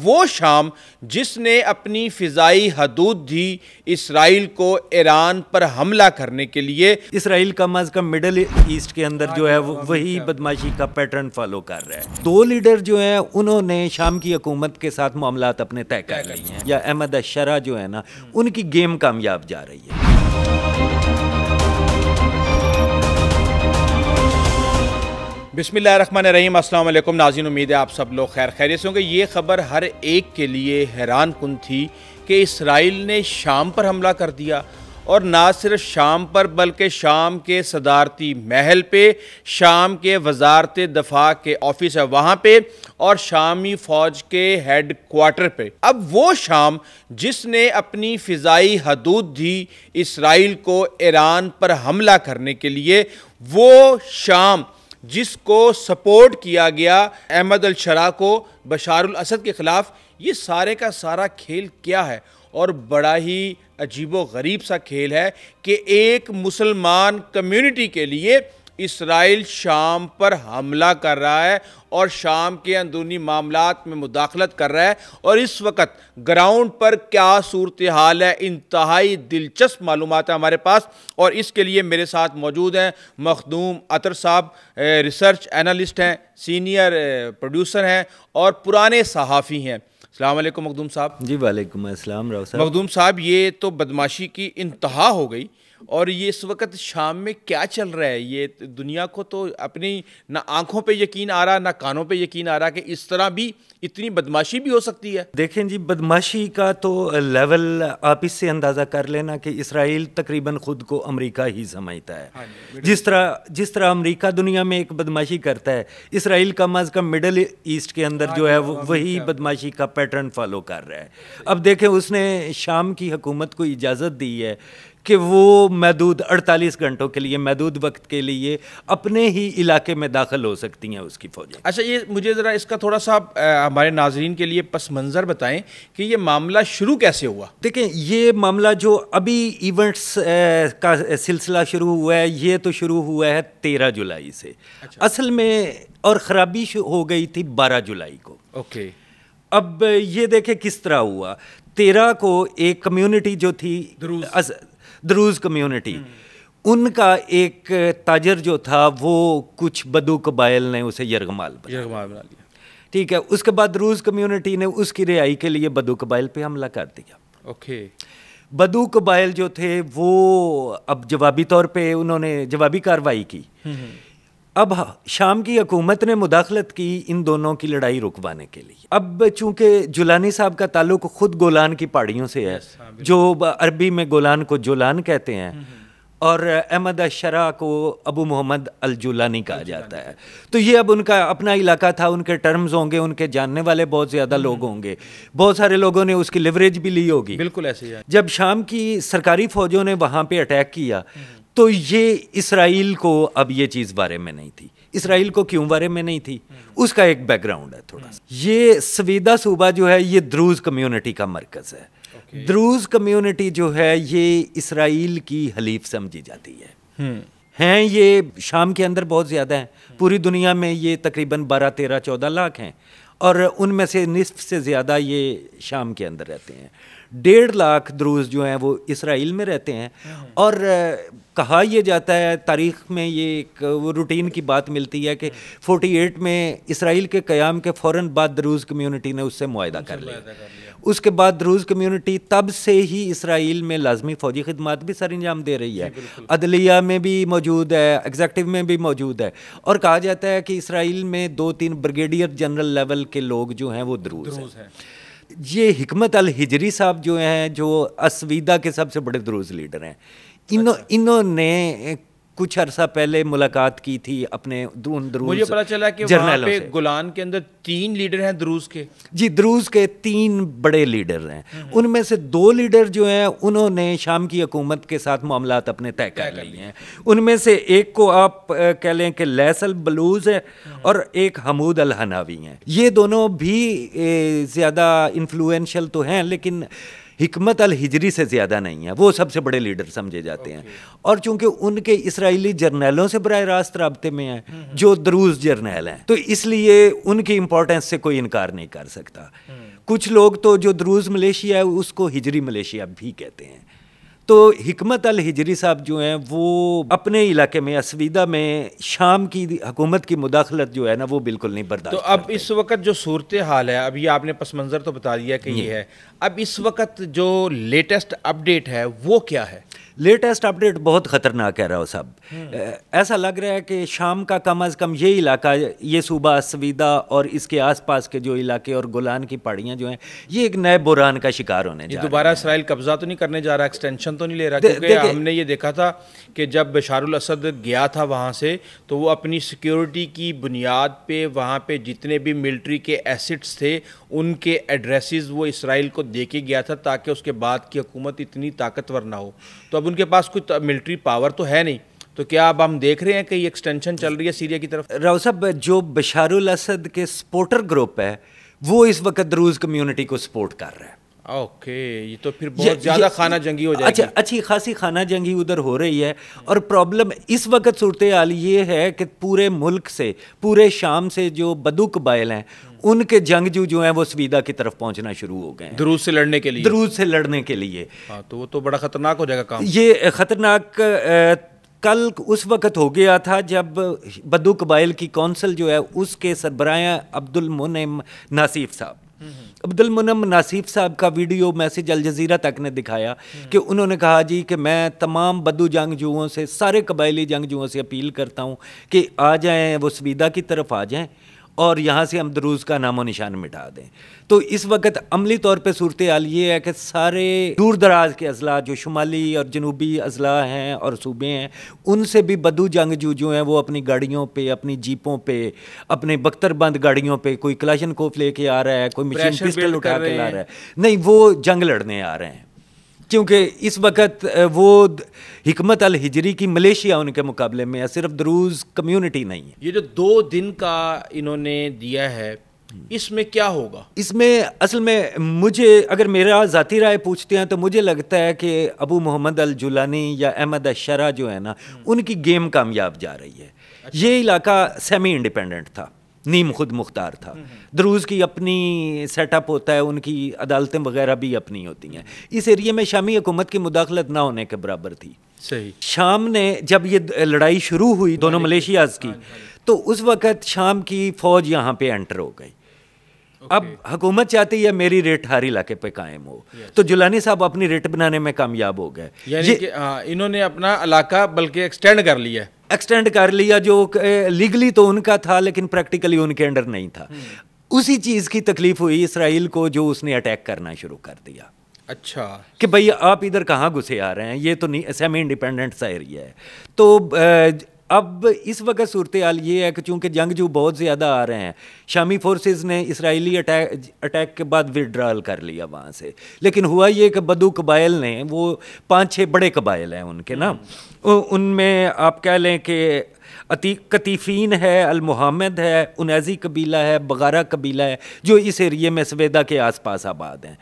वो शाम जिसने अपनी फ़िज़ाई हदूद दी इसराइल को ईरान पर हमला करने के लिए। इसराइल कम अज़ कम मिडल ईस्ट के अंदर जो है वही बदमाशी का पैटर्न फॉलो कर रहा है। दो लीडर जो हैं उन्होंने शाम की हुकूमत के साथ मामलात अपने तय कर लिए हैं, या अहमद अशरा जो है ना, उनकी गेम कामयाब जा रही है। बिस्मिल्लाहिर्रहमानिर्रहीम, अस्सलाम वालेकुम नाज़रीन, उम्मीद है आप सब लोग खैर खैरियत से होंगे। ये ख़बर हर एक के लिए हैरान कुन थी कि इसराइल ने शाम पर हमला कर दिया, और ना सिर्फ शाम पर बल्कि शाम के सदारती महल पे, शाम के वजारत दफा के ऑफिस है वहाँ पे, और शामी फ़ौज के हेड क्वार्टर पे। अब वो शाम जिसने अपनी फ़िज़ाई हदूद दी इसराइल को ईरान पर हमला करने के लिए, वो शाम जिसको सपोर्ट किया गया अहमद अल-शरा को बशार अल-असद के ख़िलाफ़, ये सारे का सारा खेल क्या है? और बड़ा ही अजीबो गरीब सा खेल है कि एक मुसलमान कम्युनिटी के लिए इसराइल शाम पर हमला कर रहा है और शाम के अंदरूनी मामलात में मुदाखलत कर रहा है। और इस वक्त ग्राउंड पर क्या सूरत हाल है, इंतहाई दिलचस्प मालूमात है हमारे पास। और इसके लिए मेरे साथ मौजूद हैं मखदूम अतर साहब, रिसर्च एनालिस्ट हैं, सीनियर प्रोड्यूसर हैं और पुराने सहाफ़ी हैं। अस्सलाम वालेकुम मखदूम साहब। जी वालेकुम अस्सलाम राव साहब। मखदूम साहब, ये तो बदमाशी की इंतहा हो गई, और ये इस वक्त शाम में क्या चल रहा है? ये दुनिया को तो अपनी ना आंखों पे यकीन आ रहा, ना कानों पे यकीन आ रहा कि इस तरह भी इतनी बदमाशी भी हो सकती है। देखें जी, बदमाशी का तो लेवल आप इससे अंदाज़ा कर लेना कि इसराइल तकरीबन ख़ुद को अमेरिका ही समझता है। हाँ, जिस तरह अमेरिका दुनिया में एक बदमाशी करता है, इसराइल कम अज़ कम मिडल ईस्ट के अंदर जो है वही बदमाशी का पैटर्न फॉलो कर रहा है। अब देखें, उसने शाम की हुकूमत को इजाज़त दी है कि वो महदूद 48 घंटों के लिए, महदूद वक्त के लिए अपने ही इलाके में दाखिल हो सकती हैं उसकी फ़ौजें। अच्छा, ये मुझे ज़रा इसका थोड़ा सा हमारे नाजरीन के लिए पस मंज़र बताएं कि ये मामला शुरू कैसे हुआ। देखें, ये मामला जो अभी इवेंट्स का सिलसिला शुरू हुआ है, ये तो शुरू हुआ है 13 जुलाई से। अच्छा। असल में और ख़राबी हो गई थी 12 जुलाई को। ओके। अब ये देखें किस तरह हुआ। 13 को एक कम्युनिटी जो थी द्रूज़ कम्युनिटी, उनका एक ताजर जो था वो कुछ बदू कबाइल ने उसे यरगमाल बना लिया। ठीक है, उसके बाद द्रूज़ कम्युनिटी ने उसकी रिहाई के लिए बदू कबाइल पे हमला कर दिया। ओके। बदू कबाइल जो थे वो अब जवाबी तौर पे उन्होंने जवाबी कार्रवाई की। अब शाम की हुकूमत ने मुदाखलत की इन दोनों की लड़ाई रुकवाने के लिए। अब चूंकि जुलानी साहब का ताल्लुक खुद गोलान की पहाड़ियों से है, जो अरबी में गोलान को जुलान कहते हैं, और अहमद अशरा को अबू मोहम्मद अल जुलानी कहा जाता है। तो ये अब उनका अपना इलाका था, उनके टर्म्स होंगे, उनके जानने वाले बहुत ज़्यादा लोग होंगे, बहुत सारे लोगों ने उसकी लिवरेज भी ली होगी। बिल्कुल ऐसे ही है। जब शाम की सरकारी फ़ौजों ने वहाँ पे अटैक किया तो ये इसराइल को अब ये चीज़ बारे में नहीं थी। इसराइल को क्यों बारे में नहीं थी, उसका एक बैकग्राउंड है थोड़ा सा। ये सवीदा सूबा जो है ये द्रूज़ कम्युनिटी का मरकज़ है। द्रूज़ कम्युनिटी जो है ये इसराइल की हलीफ समझी जाती है। हैं ये शाम के अंदर बहुत ज़्यादा हैं, पूरी दुनिया में ये तकरीबन 12, 13, 14 लाख हैं, और उनमें से निस्फ से ज़्यादा ये शाम के अंदर रहते हैं। 1.5 लाख द्रूज़ जो हैं वो इसराइल में रहते हैं। और कहा यह जाता है, तारीख़ में ये एक वो रूटीन की बात मिलती है कि 48 में इसराइल के क़याम के फ़ौरन बाद द्रूज़ कम्युनिटी ने उससे मुआहदा कर लिया। उसके बाद द्रूज़ कम्युनिटी तब से ही इसराइल में लाजमी फ़ौजी खिदमात भी सर अंजाम दे रही है, अदलिया में भी मौजूद है, एग्जेक्टिव में भी मौजूद है। और कहा जाता है कि इसराइल में 2-3 ब्रिगेडियर जनरल लेवल के लोग जो हैं वो द्रूज़ हैं। ये हिकमत अल हिजरी साहब जो हैं, जो असवीदा के सबसे बड़े द्रूज़ लीडर हैं, इन्होंने कुछ अरसा पहले मुलाकात की थी अपने द्रूज़, मुझे पता चला कि वहाँ पे गोलान के अंदर 3 लीडर हैं द्रूज़ के। जी, द्रूज़ के 3 बड़े लीडर हैं। उनमें से 2 लीडर जो हैं उन्होंने शाम की हुकूमत के साथ मामलात अपने तय कर लिए हैं। उनमें से एक को आप कह लें कि लैस अल बलूज़ है, और एक हमूद अल हनावी हैं। ये दोनों भी ज़्यादा इन्फ्लुएंशियल तो हैं, लेकिन हिकमत अल हिजरी से ज़्यादा नहीं है, वो सबसे बड़े लीडर समझे जाते हैं। और चूंकि उनके इसराइली जर्नैलों से बराह रास्त राब्ते में हैं जो द्रूज़ जर्नैल हैं, तो इसलिए उनकी इम्पोर्टेंस से कोई इनकार नहीं कर सकता। कुछ लोग तो जो द्रूज मलेशिया है उसको हिजरी मलेशिया भी कहते हैं। तो हिकमत अल हिजरी साहब जो हैं वो अपने इलाके में असवीदा में शाम की हुकूमत की मुदाखलत जो है ना वो बिल्कुल नहीं बर्दाश्त तो अब इस वक्त जो सूरत हाल है, अभी आपने पस मंज़र तो बता दिया कि ये है, अब इस वक्त जो लेटेस्ट अपडेट है वो क्या है? लेटेस्ट अपडेट बहुत ख़तरनाक है राव साहब। ऐसा लग रहा है कि शाम का कम अज़ कम ये इलाका, ये सूबा सवीदा और इसके आसपास के जो इलाके और गोलान की पहाड़ियाँ जो हैं ये एक नए बुरान का शिकार होने जा रहे हैं। दोबारा इसराइल कब्जा तो नहीं करने जा रहा, एक्सटेंशन तो नहीं ले रहा? क्योंकि हमने ये देखा था कि जब बशारुल असद गया था वहाँ से तो वो अपनी सिक्योरिटी की बुनियाद पे वहाँ पे जितने भी मिलिट्री के एसिड्स थे उनके एड्रेसेस वो इसराइल को दे के गया था ताकि उसके बाद की हुकूमत इतनी ताकतवर ना हो। तो अब उनके पास कोई मिलिट्री पावर तो है नहीं, तो क्या अब हम देख रहे हैं कि ये एक्सटेंशन चल रही है सीरिया की तरफ? राव साहब, जो बशारुल असद के सपोर्टर ग्रुप है वो इस वक्त द्रूज कम्युनिटी को सपोर्ट कर रहा है। ओके, ये तो फिर बहुत ज़्यादा खाना जंगी हो जाएगी। अच्छा, अच्छी खासी खाना जंगी उधर हो रही है। और प्रॉब्लम इस वक्त सूरत हाल ये है कि पूरे मुल्क से, पूरे शाम से जो बदू कबाइल हैं उनके जंगजू जो हैं वो सवीदा की तरफ पहुंचना शुरू हो गए हैं द्रूज से लड़ने के लिए। द्रूज से लड़ने के लिए। हाँ, तो वो तो बड़ा ख़तरनाक हो जाएगा काम। ये ख़तरनाक कल उस वक्त हो गया था जब बदू कबाइल की कौंसिल जो है उसके सरबराह अब्दुल मुनइम नासिफ साहब, अब्दुल मुनइम नासिफ साहब का वीडियो मैसेज अल जज़ीरा तक ने दिखाया कि उन्होंने कहा जी कि मैं तमाम बदू जंगजुओं से, सारे कबायली जंगजुओं से अपील करता हूँ कि आ जाएं, वो सवीदा की तरफ आ जाएं और यहाँ से हम द्रूज का नामो निशान मिटा दें। तो इस वक्त अमली तौर पे सूरत हाल ये है कि सारे दूर दराज के अजला जो शुमाली और जनूबी अजला हैं और सूबे हैं उनसे भी बदू जंगजू जो हैं वो अपनी गाड़ियों पे, अपनी जीपों पे, अपने बख्तरबंद गाड़ियों पे, कोई क्लाशनकोफ लेके आ रहा है, कोई मशीन पिस्टल उठा के ला रहा है, नहीं वो जंग लड़ने आ रहे हैं। क्योंकि इस वक्त वो हिकमत अल हिजरी की मलेशिया उनके मुकाबले में है, सिर्फ द्रूज कम्युनिटी नहीं है। ये जो 2 दिन का इन्होंने दिया है इसमें क्या होगा? इसमें असल में मुझे, अगर मेरा ज़ाती राय पूछते हैं तो मुझे लगता है कि अबू मोहम्मद अल जुलानी या अहमद अशरा जो है ना उनकी गेम कामयाब जा रही है। ये इलाका सेमी इंडिपेंडेंट था, नीम खुद मुख्तार था। द्रूज की अपनी सेटअप होता है, उनकी अदालतें वगैरह भी अपनी होती हैं। इस एरिया में शामी हुकूमत की मुदाखलत ना होने के बराबर थी। सही। शाम ने जब ये लड़ाई शुरू हुई दोनों मलेशियाज़ की, तो उस वक़्त शाम की फ़ौज यहाँ पे एंटर हो गई। अब हुकूमत चाहती है मेरी रेट हर इलाके पे कायम हो, तो जुलानी साहब अपनी रेट बनाने में कामयाब हो गए। यानी कि इन्होंने अपना इलाका बल्कि एक्सटेंड कर लिया, एक्सटेंड कर लिया, जो लीगली तो उनका था लेकिन प्रैक्टिकली उनके अंडर नहीं था। उसी चीज़ की तकलीफ हुई इसराइल को जो उसने अटैक करना शुरू कर दिया। अच्छा, कि भाई आप इधर कहाँ घुसे आ रहे हैं, ये तो नहीं, सेमी इंडिपेंडेंट सा एरिया है। तो अब इस वक्त सूरत हाल ये है कि चूँकि जंगजू बहुत ज़्यादा आ रहे हैं, शामी फोर्सेस ने इसराइली अटैक के बाद विड्रॉल कर लिया वहाँ से। लेकिन हुआ ये कि बदू कबाइल ने, वो 5-6 बड़े कबाइल हैं उनके ना, उनमें आप कह लें कि कतीफ़ीन है, अल मुहम्मद है, उनैज़ी कबीला है, बगारा कबीला है, जो इस एरिए में सवेदा के आसपास आबाद हैं।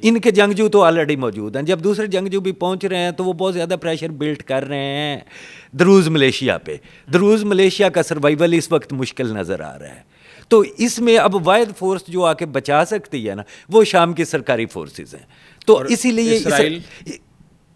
इनके जंगजू तो ऑलरेडी मौजूद हैं। जब दूसरे जंगजू भी पहुंच रहे हैं तो वो बहुत ज़्यादा प्रेशर बिल्ड कर रहे हैं द्रूज मलेशिया पे। द्रूज मलेशिया का सर्वाइवल इस वक्त मुश्किल नज़र आ रहा है। तो इसमें अब वाहिद फोर्स जो आके बचा सकती है ना वो शाम की सरकारी फोर्सेस हैं। तो इसीलिए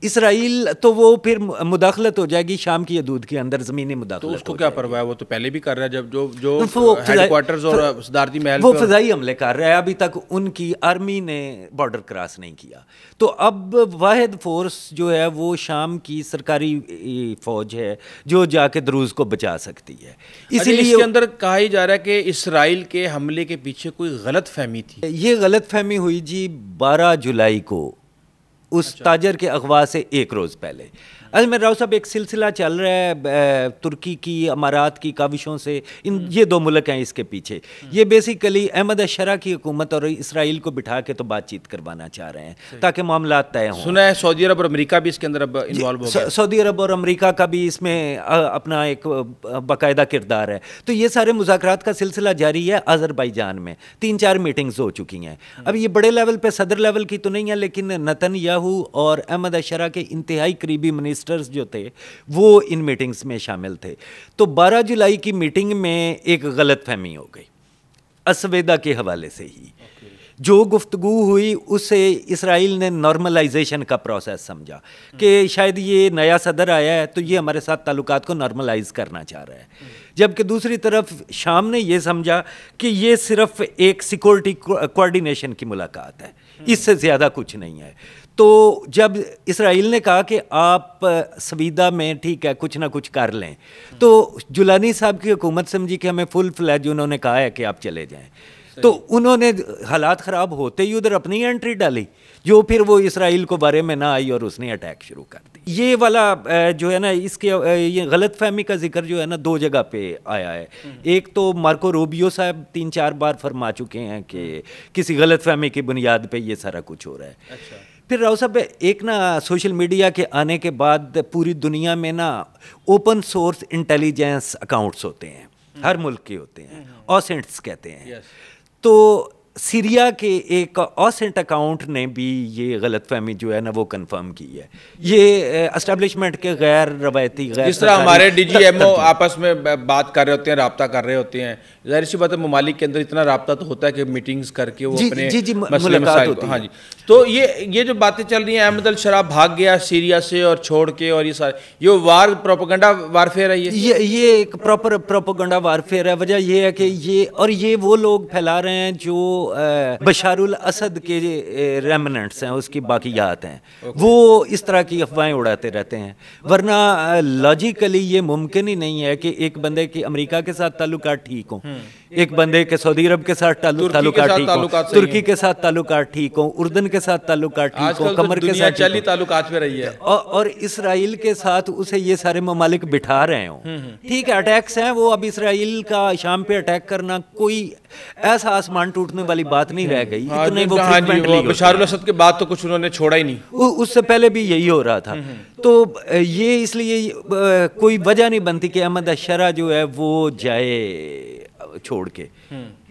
इसराइल तो वो फिर मुदाखलत हो जाएगी शाम की हदूद के अंदर, ज़मीनी मुदाखलत। तो उसको क्या परवाह है, वो तो पहले भी कर रहा है। जब जो हेडक्वार्टर्स और सदारती महल वो फ़िज़ाई हमले कर रहा है, अभी तक उनकी आर्मी ने बॉर्डर क्रॉस नहीं किया। तो अब वाहिद फोर्स जो है वो शाम की सरकारी फ़ौज है जो जाके द्रूज को बचा सकती है। इसीलिए इसके अंदर कहा ही जा रहा है कि इसराइल के हमले के पीछे कोई गलत फहमी थी। ये गलत फहमी हुई जी 12 जुलाई को, उस ताजर के अगवा से 1 रोज़ पहले। अजमेर राव साहब, एक सिलसिला चल रहा है तुर्की की, अमारात की काविशों से, ये 2 मुल्क हैं इसके पीछे। ये बेसिकली अहमद अशरा की हुकूमत और इसराइल को बिठा के तो बातचीत करवाना चाह रहे हैं ताकि मामला तय हों। सुना है सऊदी अरब और अमेरिका भी इसके अंदर अब इन्वॉल्व हो गया। सऊदी अरब और अमेरिका का भी इसमें अपना एक बाकायदा किरदार है। तो ये सारे मुज़ाकरात का सिलसिला जारी है। अज़रबैजान में 3-4 मीटिंग्स हो चुकी हैं। अब ये बड़े लेवल पे, सदर लेवल की तो नहीं है, लेकिन नेतन्याहू और अहमद अशरा के इंतहाई करीबी मिनिस्टर्स जो थे वो इन मीटिंग्स में शामिल थे। तो 12 जुलाई की मीटिंग में एक गलत फहमी हो गई असवेदा के हवाले से ही। जो गुफ्तगू हुई उससे इसराइल ने नॉर्मलाइजेशन का प्रोसेस समझा कि शायद ये नया सदर आया है तो ये हमारे साथ ताल्लुकात को नॉर्मलाइज करना चाह रहा है, जबकि दूसरी तरफ शाम ने ये समझा कि ये सिर्फ एक सिक्योरिटी कोऑर्डिनेशन की मुलाकात है, इससे ज़्यादा कुछ नहीं है। तो जब इसराइल ने कहा कि आप सवीदा में ठीक है कुछ ना कुछ कर लें, तो जुलानी साहब की हुकूमत समझी कि हमें फुल फ्लैज उन्होंने कहा है कि आप चले जाएं, तो उन्होंने हालात ख़राब होते ही उधर अपनी एंट्री डाली, जो फिर वो इसराइल को बारे में ना आई और उसने अटैक शुरू कर दी। ये वाला जो है ना, इसके ये गलत फहमी का जिक्र जो है ना दो जगह पे आया है। एक तो मार्को रूबियो साहब 3-4 बार फरमा चुके हैं कि किसी गलत फहमी की बुनियाद पे ये सारा कुछ हो रहा है। अच्छा। फिर राव साहब एक ना सोशल मीडिया के आने के बाद पूरी दुनिया में ना ओपन सोर्स इंटेलिजेंस अकाउंट्स होते हैं, हर मुल्क के होते हैं, ऑसेंट्स कहते हैं। तो सीरिया के एक ऑसेंट अकाउंट ने भी ये गलतफहमी जो है ना वो कंफर्म की है। ये एस्टेब्लिशमेंट के गैर रवायती जिस तरह हमारे डीजीएमओ आपस में बात कर रहे होते हैं, राब्ता कर रहे होते हैं, जाहिर सी बात है ममालिक के अंदर इतना राब्ता तो होता है कि मीटिंग्स करके वो अपने मसले मसाइल को, हाँ जी। तो ये जो बातें चल रही हैं, अहमद अल शरा भाग गया सीरिया से और छोड़ के, और ये सारे ये वार प्रोपेगेंडा वारफेयर है, ये एक प्रॉपर प्रोपेगेंडा वारफेयर है। वजह ये है कि ये वो लोग फैला रहे हैं जो बशारुल असद के रेमनेंट्स हैं, उसकी बाकियात हैं, वो इस तरह की अफवाहें उड़ाते रहते हैं। वरना लॉजिकली ये मुमकिन ही नहीं है कि एक बंदे की अमेरिका के साथ ताल्लुकात ठीक हों, एक बंदे के सऊदी अरब के साथ ताल्लुकात ठीक हों, तुर्की के साथ ताल्लुकात ठीक हों, उर्दन के साथ ताल्लुकात ठीक हों, कमर के साथ चली ताल्लुकात में रही है, और इसराइल के साथ उसे ये सारे ममालिक बिठा रहे हों। ठीक है, अटैक्स हैं वो, अब इसराइल का शाम पे अटैक करना कोई ऐसा आसमान टूटने वाली बात नहीं रह गई। इतने वो बशारुल असद के बाद तो कुछ उन्होंने छोड़ा ही नहीं, उससे पहले भी यही हो रहा था। तो ये इसलिए कोई वजह नहीं बनती कि अहमद अशरा जो है वो जाए छोड़ के,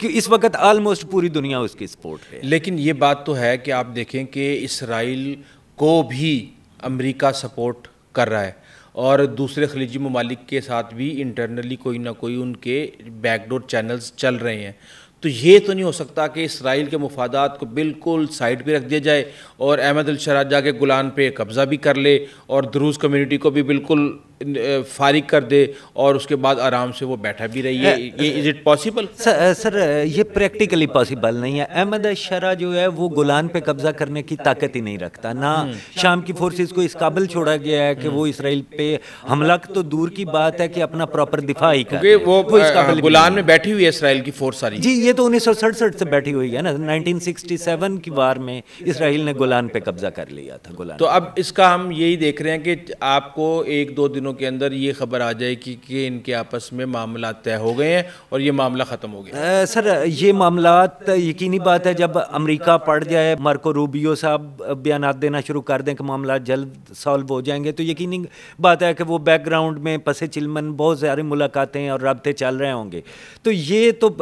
कि इस वक्त ऑलमोस्ट पूरी दुनिया उसकी सपोर्ट है। लेकिन ये बात तो है कि आप देखें कि इसराइल को भी अमेरिका सपोर्ट कर रहा है, और दूसरे खलीजी ममालिक के साथ भी इंटरनली कोई ना कोई उनके बैकडोर चैनल्स चल रहे हैं। तो ये तो नहीं हो सकता कि इसराइल के मुफादात को बिल्कुल साइड पे रख दिया जाए और अहमद अल शरा जाके गुलान पे कब्ज़ा भी कर ले और द्रूज़ कम्युनिटी को भी बिल्कुल फारिग कर दे और उसके बाद आराम से वो बैठा भी रही है। ये इज इट पॉसिबल? सर ये प्रैक्टिकली पॉसिबल नहीं है। अहमद अशरा जो है वो गुलान पे कब्जा करने की ताकत ही नहीं रखता, ना शाम की फोर्सेस को इस काबिल छोड़ा गया है कि वो इसराइल पे हमला तो दूर की बात है कि अपना प्रॉपर दिफा ही करे। वो इस काबिल गुलान में बैठी हुई है इसराइल की फोर्स सारी। जी, ये तो 1967 से बैठी हुई है ना, 1967 की वार में इसराइल ने गुलान पे कब्जा कर लिया था गुलान। तो अब इसका हम यही देख रहे हैं कि आपको 1-2 दिनों के अंदर ये खबर आ जाए कि इनके आपस में मामला तय हो गए हैं और ये मामला ख़त्म हो गया। सर ये मामलात यकीनी बात है, जब अमेरिका पड़ जाए, मार्को रूबियो साहब बयानात देना शुरू कर दें कि मामला जल्द सॉल्व हो जाएंगे, तो यकीनी बात है कि वो बैकग्राउंड में पसे चिलमन बहुत सारी मुलाकातें और राब्ते चल रहे होंगे। तो ये तो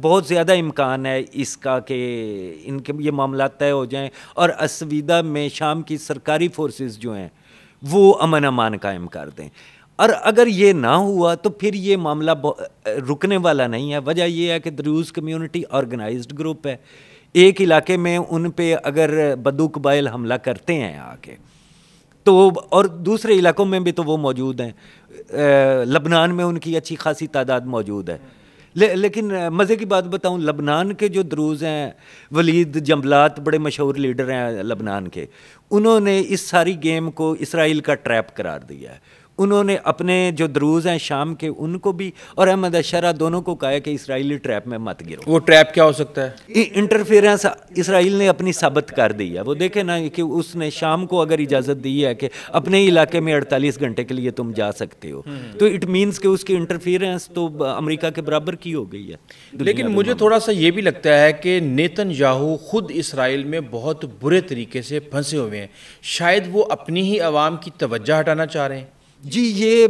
बहुत ज़्यादा इम्कान है इसका कि इनके ये मामला तय हो जाएं और असवीदा में शाम की सरकारी फोर्सेस जो हैं वो अमन अमान कायम कर दें। और अगर ये ना हुआ तो फिर ये मामला रुकने वाला नहीं है। वजह ये है कि द्रूज़ कम्युनिटी ऑर्गेनाइज्ड ग्रुप है, एक इलाके में उन पे अगर बदू कबाइल हमला करते हैं आके, तो और दूसरे इलाकों में भी तो वो मौजूद हैं, लबनान में उनकी अच्छी खासी तादाद मौजूद है। लेकिन मज़े की बात बताऊं, लबनान के जो द्रूज़ हैं, वलीद जंबलात बड़े मशहूर लीडर हैं लबनान के, उन्होंने इस सारी गेम को इसराइल का ट्रैप करार दिया है। उन्होंने अपने जो द्रूज़ हैं शाम के, उनको भी और अहमद अशरा दोनों को कहा है कि इसराइली ट्रैप में मत गिरो। वो ट्रैप क्या हो सकता है? इंटरफेरेंस इसराइल ने अपनी साबित कर दी है। वो देखे ना कि उसने शाम को अगर इजाज़त दी है कि अपने इलाके में 48 घंटे के लिए तुम जा सकते हो, तो इट मीन्स कि उसकी इंटरफेरेंस तो अमेरिका के बराबर की हो गई है। लेकिन मुझे थोड़ा सा ये भी लगता है कि नेतन्याहू खुद इसराइल में बहुत बुरे तरीके से फंसे हुए हैं, शायद वो अपनी ही आवाम की तवज्जो हटाना चाह रहे हैं। जी, ये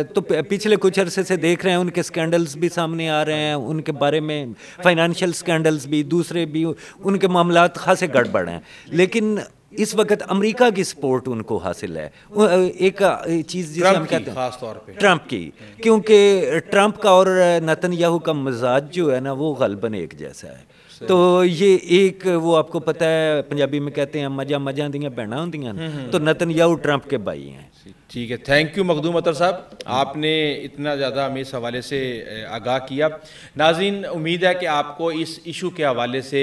तो पिछले कुछ अरसे से देख रहे हैं, उनके स्कैंडल्स भी सामने आ रहे हैं, उनके बारे में फाइनेंशियल स्कैंडल्स भी, दूसरे भी, उनके मामलात खासे गड़बड़ हैं। लेकिन इस वक्त अमेरिका की सपोर्ट उनको हासिल है। एक चीज़ जिसे हम कहते हैं खास तौर पे ट्रंप की, क्योंकि ट्रंप का और नेतन्याहू का मिजाज जो है ना वो गलबन एक जैसा है। तो ये एक वो आपको पता है पंजाबी में कहते हैं मजा मजा दियां भैना होंदियां, तो नेतन्याहू ट्रंप के भाई हैं। ठीक है, थैंक यू मखदूम अतर साहब, आपने इतना ज़्यादा हमें इस हवाले से आगाह किया। नाज़रीन, उम्मीद है कि आपको इस इशू के हवाले से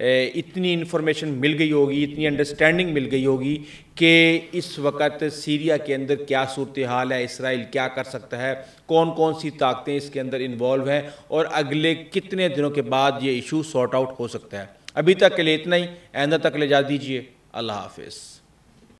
इतनी इन्फॉर्मेशन मिल गई होगी, इतनी अंडरस्टैंडिंग मिल गई होगी कि इस वक्त सीरिया के अंदर क्या सूरत हाल है, इसराइल क्या कर सकता है, कौन कौन सी ताकतें इसके अंदर इन्वॉल्व हैं और अगले कितने दिनों के बाद ये इशू सॉर्ट आउट हो सकता है। अभी तक के लिए इतना ही, आइंदा तक ले जा दीजिए। अल्लाह हाफिज़।